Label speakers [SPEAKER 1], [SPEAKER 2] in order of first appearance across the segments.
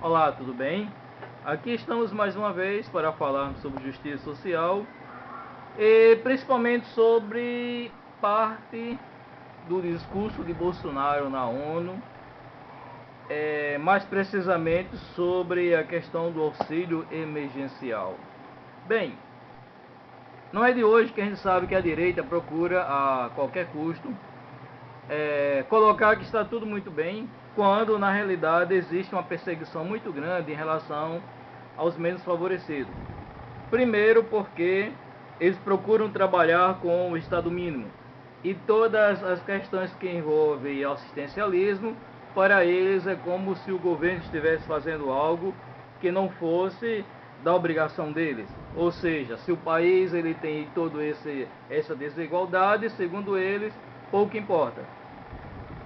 [SPEAKER 1] Olá, tudo bem? Aqui estamos mais uma vez para falarmos sobre justiça social e principalmente sobre parte do discurso de Bolsonaro na ONU, mais precisamente sobre a questão do auxílio emergencial. Bem, não é de hoje que a gente sabe que a direita procura a qualquer custo colocar que está tudo muito bem, quando na realidade existe uma perseguição muito grande em relação aos menos favorecidos. Primeiro porque eles procuram trabalhar com o Estado mínimo e todas as questões que envolvem assistencialismo, para eles é como se o governo estivesse fazendo algo que não fosse da obrigação deles. Ou seja, se o país ele tem toda essa desigualdade, segundo eles, pouco importa.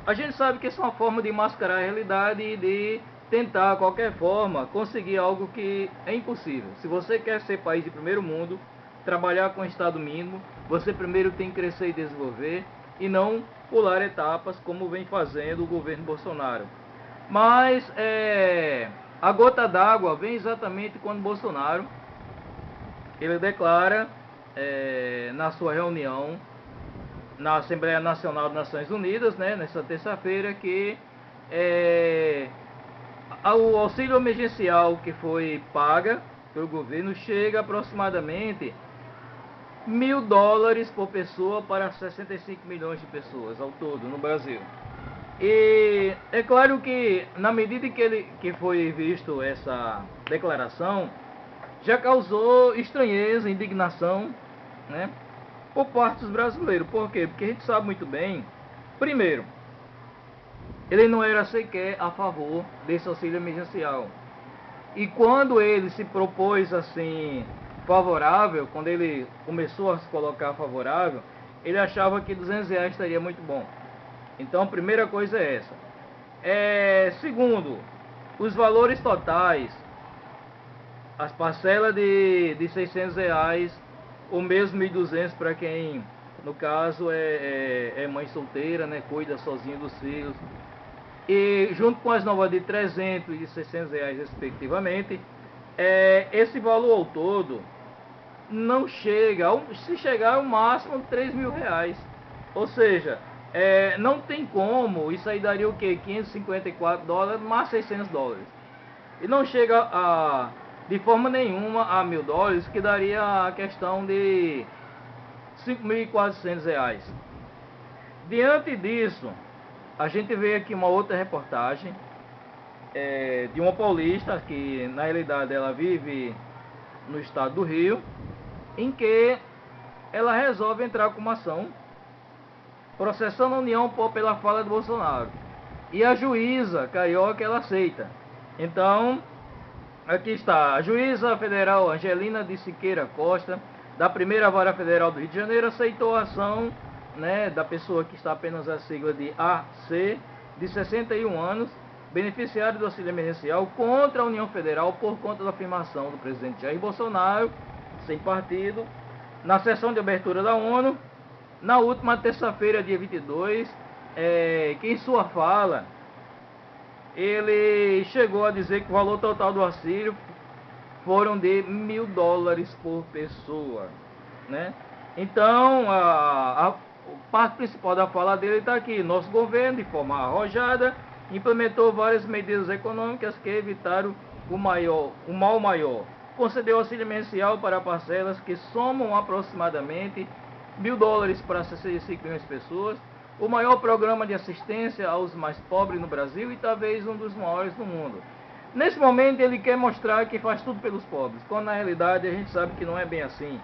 [SPEAKER 1] A gente sabe que isso é uma forma de mascarar a realidade e de tentar, de qualquer forma, conseguir algo que é impossível. Se você quer ser país de primeiro mundo, trabalhar com o Estado mínimo, você primeiro tem que crescer e desenvolver e não pular etapas como vem fazendo o governo Bolsonaro. Mas a gota d'água vem exatamente quando Bolsonaro ele declara na sua reunião na Assembleia Nacional das Nações Unidas, né, nessa terça-feira, que o auxílio emergencial que foi paga pelo governo chega aproximadamente US$ 1.000 por pessoa para 65 milhões de pessoas ao todo no Brasil. E é claro que na medida que foi visto essa declaração, já causou estranheza, indignação, né, por parte dos brasileiros. Por quê? Porque a gente sabe muito bem, primeiro, ele não era sequer a favor desse auxílio emergencial. E quando ele se propôs assim favorável, quando ele começou a se colocar favorável, ele achava que R$ 200 estaria muito bom. Então a primeira coisa é essa. Segundo, os valores totais, as parcelas de R$ 600, ou mesmo 1.200 para quem, no caso, é mãe solteira, né, cuida sozinho dos filhos. E junto com as novas de 300 e de R$ 600 respectivamente, esse valor ao todo não chega, se chegar ao máximo R$ 3.000. Ou seja, não tem como, isso aí daria o que? $554 mais US$ 600. E não chega de forma nenhuma a US$ 1.000, que daria a questão de R$ 5.400. Diante disso, a gente vê aqui uma outra reportagem de uma paulista que na realidade ela vive no estado do Rio, em que ela resolve entrar com uma ação processando a União pela fala de Bolsonaro. E a juíza carioca ela aceita. Então, aqui está, a juíza federal Angelina de Siqueira Costa, da primeira vara federal do Rio de Janeiro, aceitou a ação, né, da pessoa que está apenas a sigla de AC, de 61 anos, beneficiário do auxílio emergencial, contra a União Federal por conta da afirmação do presidente Jair Bolsonaro, sem partido, na sessão de abertura da ONU, na última terça-feira, dia 22, que em sua fala ele chegou a dizer que o valor total do auxílio foram de US$ 1.000 por pessoa, né? Então, a parte principal da fala dele está aqui. Nosso governo, de forma arrojada, implementou várias medidas econômicas que evitaram o mal maior. Concedeu auxílio emergencial para parcelas que somam aproximadamente US$ 1.000 para 65 milhões de pessoas, o maior programa de assistência aos mais pobres no Brasil e talvez um dos maiores do mundo. Nesse momento ele quer mostrar que faz tudo pelos pobres, quando na realidade a gente sabe que não é bem assim.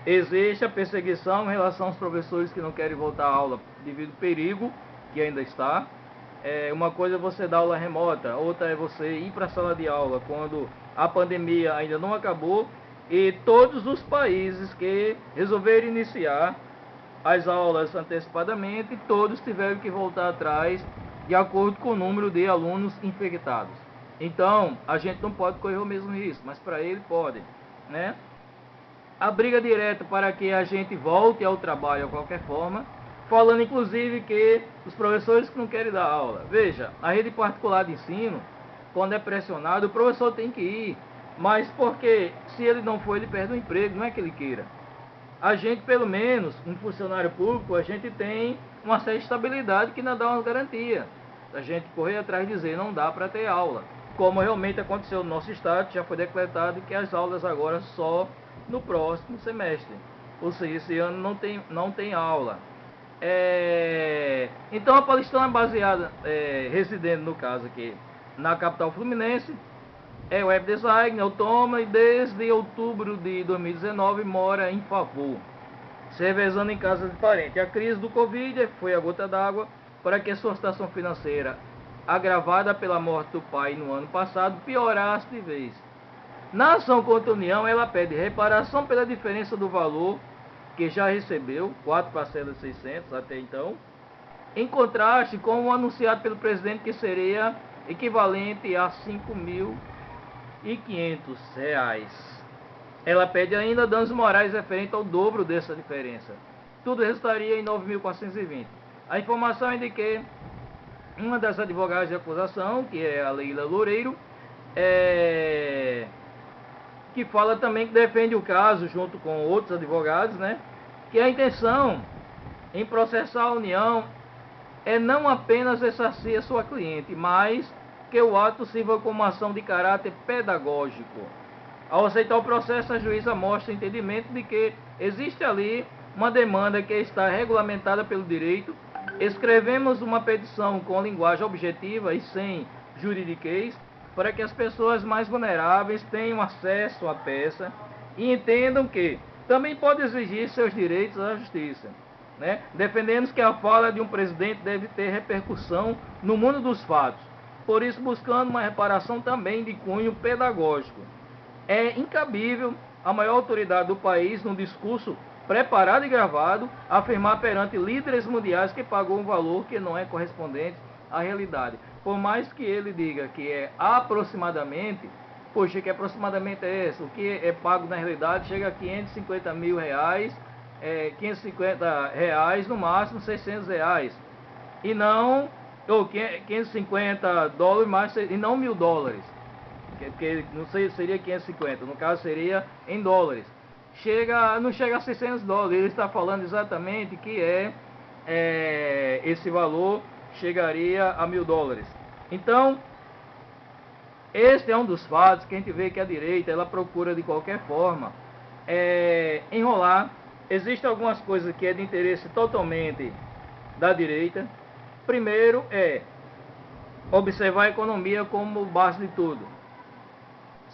[SPEAKER 1] Existe a perseguição em relação aos professores que não querem voltar à aula devido ao perigo que ainda está. Uma coisa é você dar aula remota, outra é você ir para a sala de aula quando a pandemia ainda não acabou e todos os países que resolveram iniciar as aulas antecipadamente, todos tiveram que voltar atrás de acordo com o número de alunos infectados. Então, a gente não pode correr o mesmo risco, mas para ele pode, né? A briga direta para que a gente volte ao trabalho de qualquer forma, falando inclusive que os professores que não querem dar aula. Veja, a rede particular de ensino, quando é pressionado, o professor tem que ir. Mas porque se ele não for, ele perde o emprego, não é que ele queira. A gente, pelo menos, um funcionário público, a gente tem uma certa estabilidade que não dá uma garantia. A gente correr atrás de dizer, não dá para ter aula. Como realmente aconteceu no nosso estado, já foi decretado que as aulas agora só no próximo semestre. Ou seja, esse ano não tem aula. Então a Paulistana é baseada, residendo no caso aqui, na capital fluminense, é web design, autônoma e desde outubro de 2019 mora em Favor, se revezando em casa de parente. A crise do Covid foi a gota d'água para que a sua situação financeira, agravada pela morte do pai no ano passado, piorasse de vez. Na ação contra a União, ela pede reparação pela diferença do valor que já recebeu, 4 parcelas de 600 até então, em contraste com o anunciado pelo presidente que seria equivalente a R$5.500. Ela pede ainda danos morais referentes ao dobro dessa diferença. Tudo resultaria em 9.420. A informação é de que uma das advogadas de acusação, que é a Leila Loureiro, que fala também que defende o caso junto com outros advogados, né? Que a intenção em processar a União é não apenas ressarcir a sua cliente, mas que o ato sirva como ação de caráter pedagógico. Ao aceitar o processo, a juíza mostra o entendimento de que existe ali uma demanda que está regulamentada pelo direito. Escrevemos uma petição com linguagem objetiva e sem juridiquês, para que as pessoas mais vulneráveis tenham acesso à peça e entendam que também pode exigir seus direitos à justiça, né? Defendemos que a fala de um presidente deve ter repercussão no mundo dos fatos, por isso buscando uma reparação também de cunho pedagógico. É incabível a maior autoridade do país, num discurso preparado e gravado, afirmar perante líderes mundiais que pagou um valor que não é correspondente à realidade. Por mais que ele diga que é aproximadamente, poxa, que aproximadamente é esse? O que é pago na realidade chega a R$550 mil, R$550 no máximo, R$600. E não, ou $550 mais, e não $1.000. Porque não sei, seria 550, no caso seria em dólares. Não chega a $600. Ele está falando exatamente que esse valor chegaria a $1.000. Então, este é um dos fatos que a gente vê que a direita ela procura de qualquer forma enrolar. Existem algumas coisas que é de interesse totalmente da direita. Primeiro é observar a economia como base de tudo.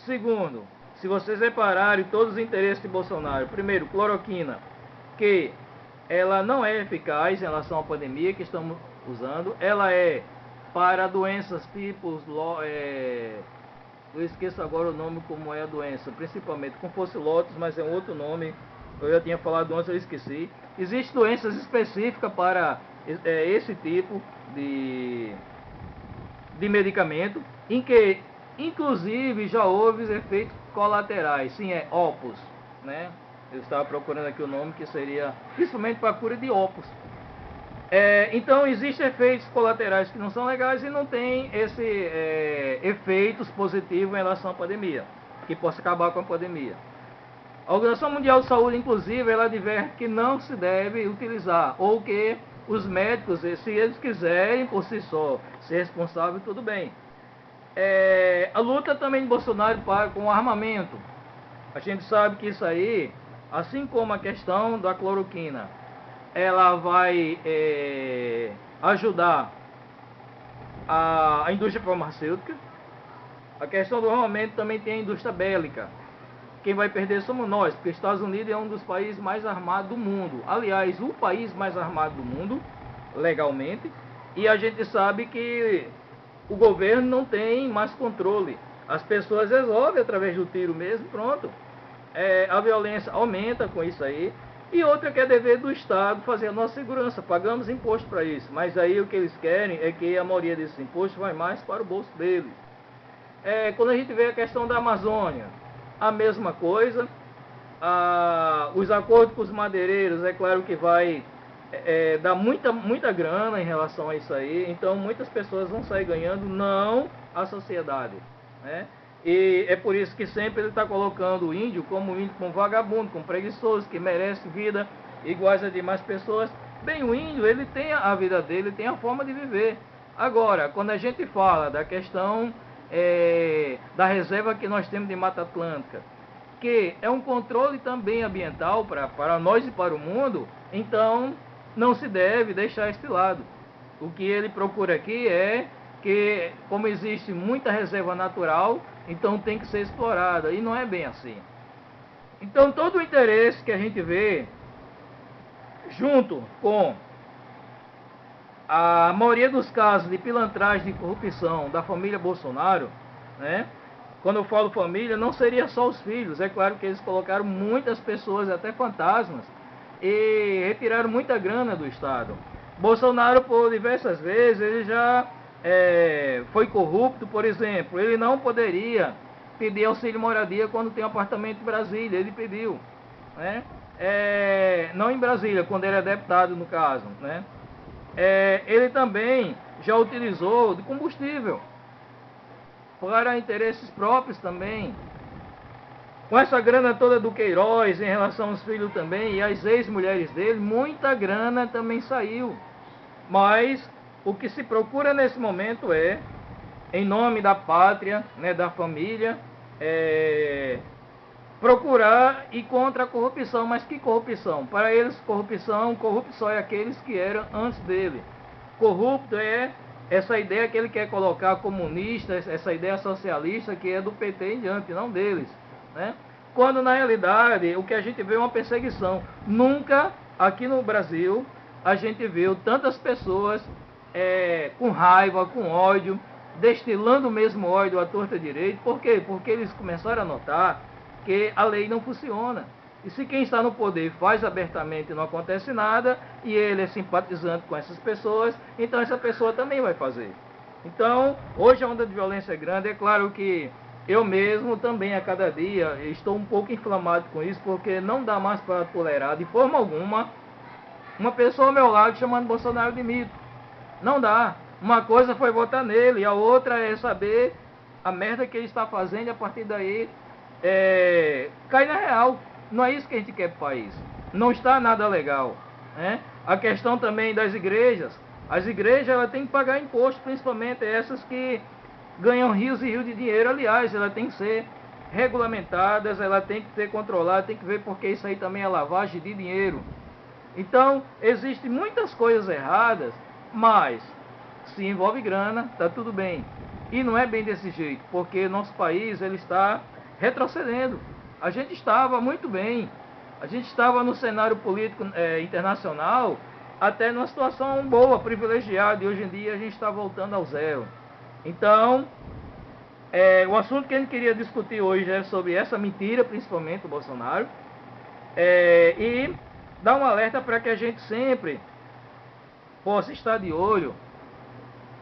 [SPEAKER 1] Segundo, se vocês repararem todos os interesses de Bolsonaro, primeiro, cloroquina, que ela não é eficaz em relação à pandemia que estamos usando, ela é para doenças tipos, eu esqueço agora o nome como é a doença, principalmente como fosse Lotus, mas é um outro nome, eu já tinha falado antes, eu esqueci. Existem doenças específicas para esse tipo de medicamento, em que inclusive já houve efeitos colaterais, sim, é opus, né? Eu estava procurando aqui o nome que seria principalmente para a cura de opus. Então existem efeitos colaterais que não são legais e não tem efeitos positivos em relação à pandemia, que possa acabar com a pandemia. A Organização Mundial de Saúde, inclusive, ela adverte que não se deve utilizar, ou que os médicos, se eles quiserem por si só ser responsáveis, tudo bem. A luta também de Bolsonaro com o armamento. A gente sabe que isso aí, assim como a questão da cloroquina, ela vai ajudar a indústria farmacêutica. A questão do armamento também tem a indústria bélica. Quem vai perder somos nós, porque os Estados Unidos é um dos países mais armados do mundo. Aliás, o país mais armado do mundo, legalmente. E a gente sabe que o governo não tem mais controle. As pessoas resolvem através do tiro mesmo, pronto. A violência aumenta com isso aí. E outra que é dever do Estado fazer a nossa segurança. Pagamos imposto para isso. Mas aí o que eles querem é que a maioria desses impostos vai mais para o bolso deles. Quando a gente vê a questão da Amazônia, a mesma coisa. Os acordos com os madeireiros, é claro que vai dá muita grana em relação a isso aí, então muitas pessoas vão sair ganhando, não a sociedade, né? E é por isso que sempre ele está colocando o índio como vagabundo, como preguiçoso, que merece vida iguais às demais pessoas. Bem, o índio, ele tem a vida dele, tem a forma de viver. Agora, quando a gente fala da questão da reserva que nós temos de Mata Atlântica, que é um controle também ambiental para nós e para o mundo, então não se deve deixar este lado. O que ele procura aqui é que, como existe muita reserva natural, então tem que ser explorada, e não é bem assim. Então todo o interesse que a gente vê, junto com a maioria dos casos de pilantragem, de corrupção da família Bolsonaro, né? Quando eu falo família, não seria só os filhos. É claro que eles colocaram muitas pessoas, até fantasmas, e retiraram muita grana do Estado. Bolsonaro, por diversas vezes, ele já foi corrupto. Por exemplo, ele não poderia pedir auxílio moradia quando tem um apartamento em Brasília. Ele pediu, né? Não em Brasília, quando ele é deputado, no caso, né? Ele também já utilizou de combustível para interesses próprios também. Com essa grana toda do Queiroz em relação aos filhos também e às ex-mulheres dele, muita grana também saiu. Mas o que se procura nesse momento é, em nome da pátria, né, da família, procurar ir contra a corrupção. Mas que corrupção? Para eles, corrupto só é aqueles que eram antes dele. Corrupto é essa ideia que ele quer colocar comunista, essa ideia socialista que é do PT em diante, não deles, né? Quando na realidade o que a gente vê é uma perseguição. Nunca aqui no Brasil a gente viu tantas pessoas com raiva, com ódio, destilando o mesmo ódio à torta direito. Por quê? Porque eles começaram a notar que a lei não funciona. E se quem está no poder faz abertamente e não acontece nada, e ele é simpatizante com essas pessoas, então essa pessoa também vai fazer. Então, hoje a onda de violência é grande. É claro que eu mesmo também a cada dia estou um pouco inflamado com isso, porque não dá mais para tolerar de forma alguma uma pessoa ao meu lado chamando Bolsonaro de mito. Não dá. Uma coisa foi votar nele, e a outra é saber a merda que ele está fazendo, e a partir daí cai na real. Não é isso que a gente quer para o país. Não está nada legal, né? A questão também das igrejas. As igrejas elas têm que pagar imposto, principalmente essas que ganham rios e rios de dinheiro. Aliás, elas têm que ser regulamentadas, elas têm que ser controladas, tem que ver, porque isso aí também é lavagem de dinheiro. Então, existem muitas coisas erradas, mas se envolve grana, está tudo bem. E não é bem desse jeito, porque nosso país ele está retrocedendo. A gente estava muito bem, a gente estava no cenário político internacional até numa situação boa, privilegiada, e hoje em dia a gente está voltando ao zero. Então, o assunto que a gente queria discutir hoje é sobre essa mentira, principalmente do Bolsonaro, e dar um alerta para que a gente sempre possa estar de olho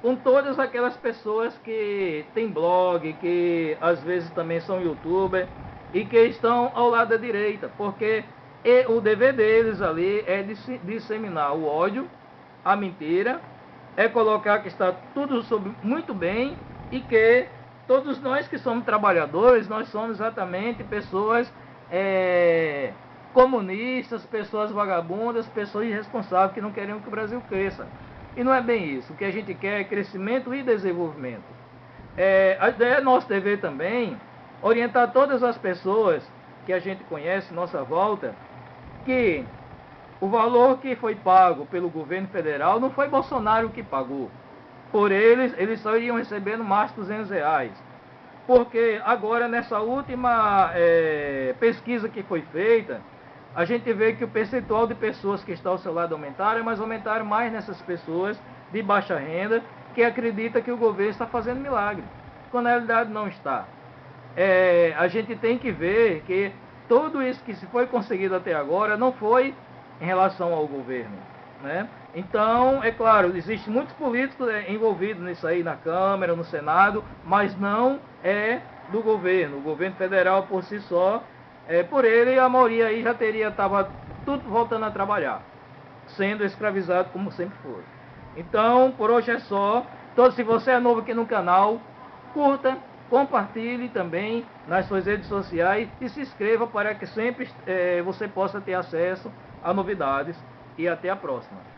[SPEAKER 1] com todas aquelas pessoas que têm blog, que às vezes também são youtubers, e que estão ao lado da direita, porque o dever deles ali é disseminar o ódio, a mentira, é colocar que está tudo muito bem, e que todos nós que somos trabalhadores, nós somos exatamente pessoas comunistas, pessoas vagabundas, pessoas irresponsáveis que não querem que o Brasil cresça. E não é bem isso. O que a gente quer é crescimento e desenvolvimento. A ideia é nosso dever também orientar todas as pessoas que a gente conhece, nossa volta, que o valor que foi pago pelo governo federal não foi Bolsonaro que pagou. Por eles só iriam recebendo mais de R$200. Porque agora, nessa última pesquisa que foi feita, a gente vê que o percentual de pessoas que estão ao seu lado aumentaram, mas aumentaram mais nessas pessoas de baixa renda, que acreditam que o governo está fazendo milagre, quando na realidade não está. A gente tem que ver que tudo isso que se foi conseguido até agora não foi em relação ao governo, né? Então, é claro, existem muitos políticos envolvidos nisso aí, na Câmara, no Senado, mas não é do governo. O governo federal por si só, por ele a maioria aí já estava tudo voltando a trabalhar. sendo escravizado como sempre foi. Então, por hoje é só. Então, se você é novo aqui no canal, curta, compartilhe também nas suas redes sociais e se inscreva para que sempre você possa ter acesso a novidades. E até a próxima.